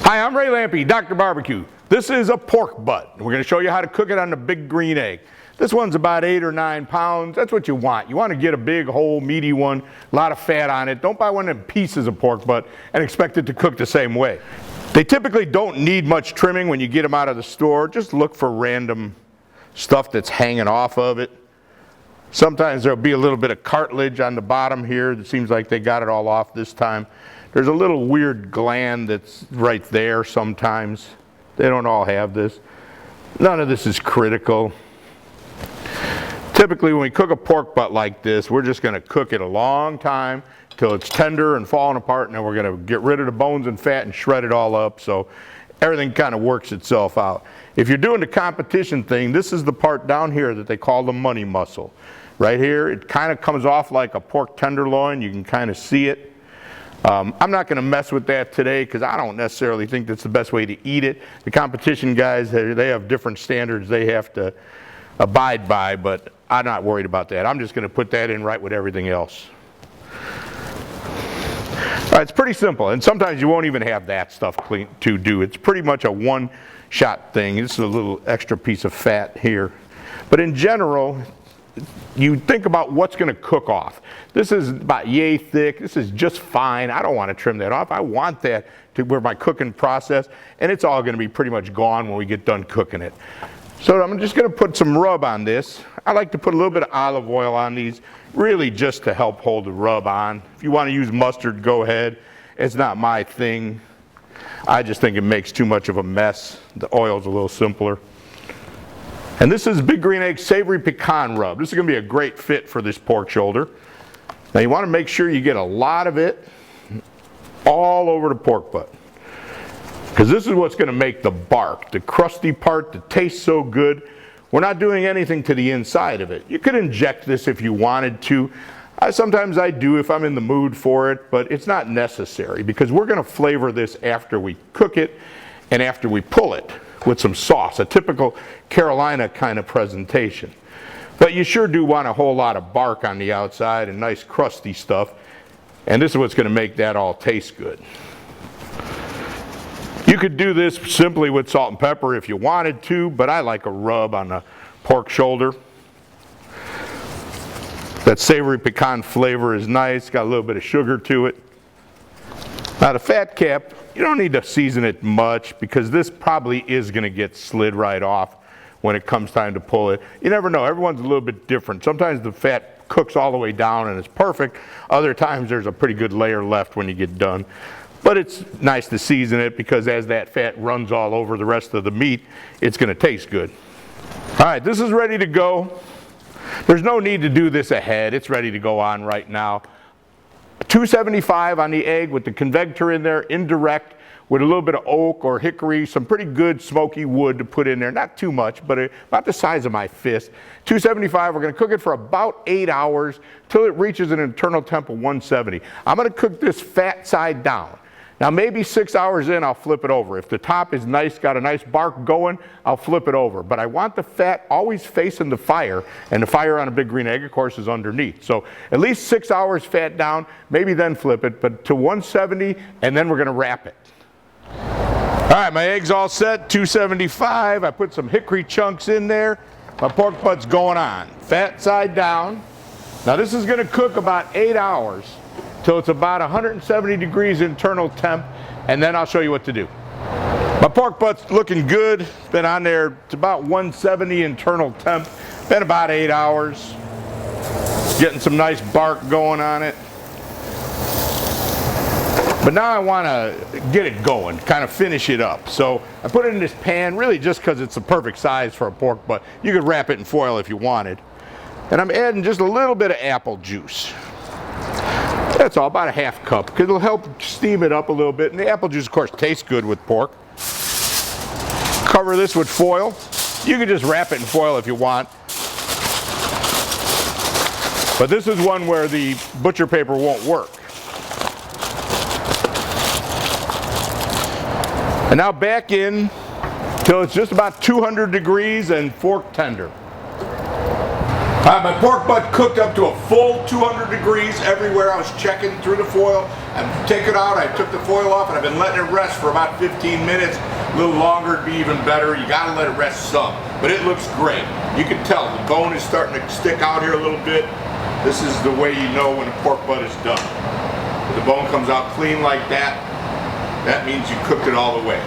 Hi, I'm Ray Lampe, Dr. Barbecue. This is a pork butt. We're going to show you how to cook it on the big green egg. This one's about 8 or 9 pounds. That's what you want. You want to get a big, whole, meaty one, a lot of fat on it. Don't buy one of them pieces of pork butt and expect it to cook the same way. They typically don't need much trimming when you get them out of the store. Just look for random stuff that's hanging off of it. Sometimes there'll be a little bit of cartilage on the bottom here. It seems like they got it all off this time. There's a little weird gland that's right there sometimes. They don't all have this. None of this is critical. Typically when we cook a pork butt like this, we're just going to cook it a long time till it's tender and falling apart, and then we're going to get rid of the bones and fat and shred it all up so everything kind of works itself out. If you're doing the competition thing, this is the part down here that they call the money muscle. Right here, it kind of comes off like a pork tenderloin. You can kind of see it. I'm not going to mess with that today because I don't necessarily think that's the best way to eat it. The competition guys, they have different standards they have to abide by, but I'm not worried about that. I'm just going to put that in right with everything else. It's pretty simple, and sometimes you won't even have that stuff clean to do. It's pretty much a one-shot thing. This is a little extra piece of fat here. But in general, you think about what's going to cook off. This is about yay thick. This is just fine. I don't want to trim that off. I want that to where my cooking process, and it's all going to be pretty much gone when we get done cooking it. So I'm just going to put some rub on this. I like to put a little bit of olive oil on these, really just to help hold the rub on. If you want to use mustard, go ahead. It's not my thing. I just think it makes too much of a mess. The oil's a little simpler. And this is Big Green Egg Savory Pecan Rub. This is going to be a great fit for this pork shoulder. Now you want to make sure you get a lot of it all over the pork butt, because this is what's going to make the bark, the crusty part that tastes so good. We're not doing anything to the inside of it. You could inject this if you wanted to. Sometimes I do if I'm in the mood for it, but it's not necessary because we're going to flavor this after we cook it and after we pull it with some sauce, a typical Carolina kind of presentation. But you sure do want a whole lot of bark on the outside and nice crusty stuff, and this is what's going to make that all taste good. You could do this simply with salt and pepper if you wanted to, but I like a rub on the pork shoulder. That savory pecan flavor is nice, got a little bit of sugar to it. Now the fat cap, you don't need to season it much because this probably is going to get slid right off when it comes time to pull it. You never know, everyone's a little bit different. Sometimes the fat cooks all the way down and it's perfect. Other times there's a pretty good layer left when you get done. But it's nice to season it because as that fat runs all over the rest of the meat, it's going to taste good. All right, this is ready to go. There's no need to do this ahead. It's ready to go on right now. 275 on the egg with the convector in there, indirect, with a little bit of oak or hickory, some pretty good smoky wood to put in there. Not too much, but about the size of my fist. 275, we're going to cook it for about 8 hours till it reaches an internal temp of 170. I'm going to cook this fat side down. Now maybe 6 hours in, I'll flip it over. If the top is nice, got a nice bark going, I'll flip it over. But I want the fat always facing the fire, and the fire on a big green egg, of course, is underneath. So at least 6 hours fat down, maybe then flip it, but to 170, and then we're going to wrap it. All right, my egg's all set, 275. I put some hickory chunks in there. My pork butt's going on. Fat side down. Now this is going to cook about 8 hours. Till it's about 170 degrees internal temp, and then I'll show you what to do. My pork butt's looking good. It's been on there, it's about 170 internal temp. Been about 8 hours. Getting some nice bark going on it. But now I want to get it going, kind of finish it up. So I put it in this pan, really just because it's the perfect size for a pork butt. You could wrap it in foil if you wanted. And I'm adding just a little bit of apple juice. That's all, about a half cup, because it'll help steam it up a little bit. And the apple juice, of course, tastes good with pork. Cover this with foil. You can just wrap it in foil if you want. But this is one where the butcher paper won't work. And now back in till it's just about 200 degrees and fork tender. My pork butt cooked up to a full 200 degrees everywhere. I was checking through the foil. I take it out, I took the foil off, and I've been letting it rest for about 15 minutes. A little longer would be even better. You gotta let it rest some, but it looks great. You can tell the bone is starting to stick out here a little bit. This is the way you know when a pork butt is done. If the bone comes out clean like that, that means you cooked it all the way.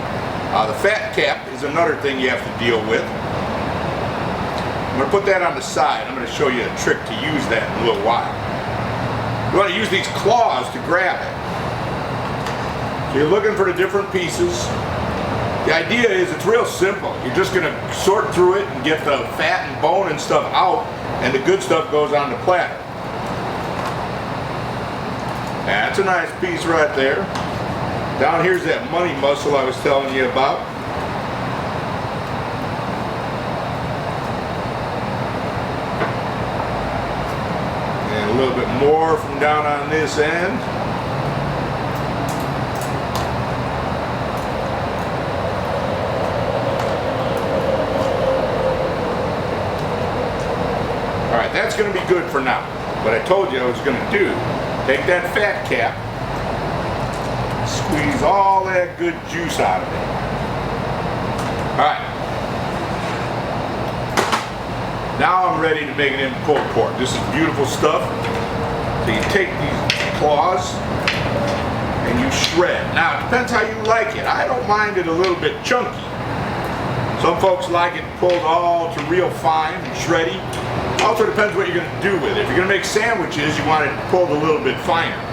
The fat cap is another thing you have to deal with. I'm going to put that on the side. I'm going to show you a trick to use that in a little while. You want to use these claws to grab it. So you're looking for the different pieces. The idea is it's real simple. You're just going to sort through it and get the fat and bone and stuff out, and the good stuff goes on the platter. That's a nice piece right there. Down here's that money muscle I was telling you about. A little bit more from down on this end. Alright, that's going to be good for now. What I told you I was going to do, take that fat cap, squeeze all that good juice out of it. Alright. Now I'm ready to make it into pulled pork. This is beautiful stuff. So you take these claws and you shred. Now it depends how you like it. I don't mind it a little bit chunky. Some folks like it pulled all to real fine and shreddy. Also depends what you're going to do with it. If you're going to make sandwiches, you want it pulled a little bit finer.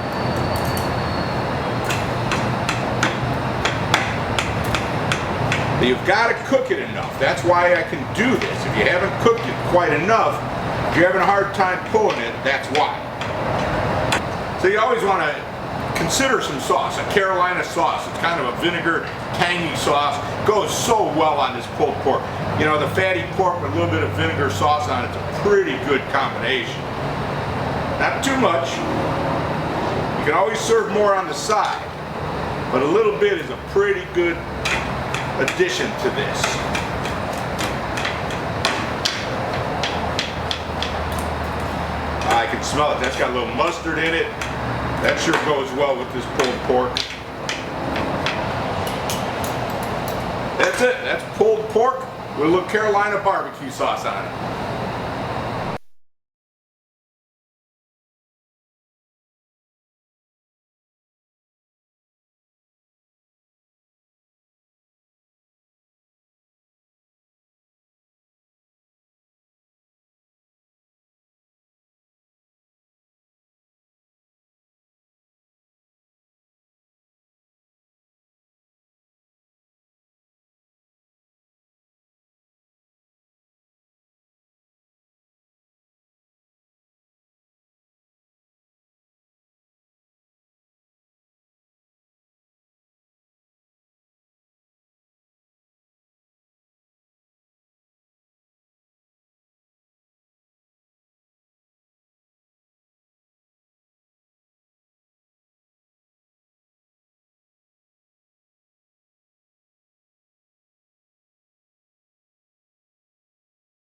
But you've got to cook it enough. That's why I can do this. If you haven't cooked it quite enough, if you're having a hard time pulling it, that's why. So you always want to consider some sauce, a Carolina sauce. It's kind of a vinegar, tangy sauce. Goes so well on this pulled pork. You know, the fatty pork with a little bit of vinegar sauce on it's a pretty good combination. Not too much. You can always serve more on the side, but a little bit is a pretty good addition to this. I can smell it. That's got a little mustard in it. That sure goes well with this pulled pork. That's it. That's pulled pork with a little Carolina barbecue sauce on it.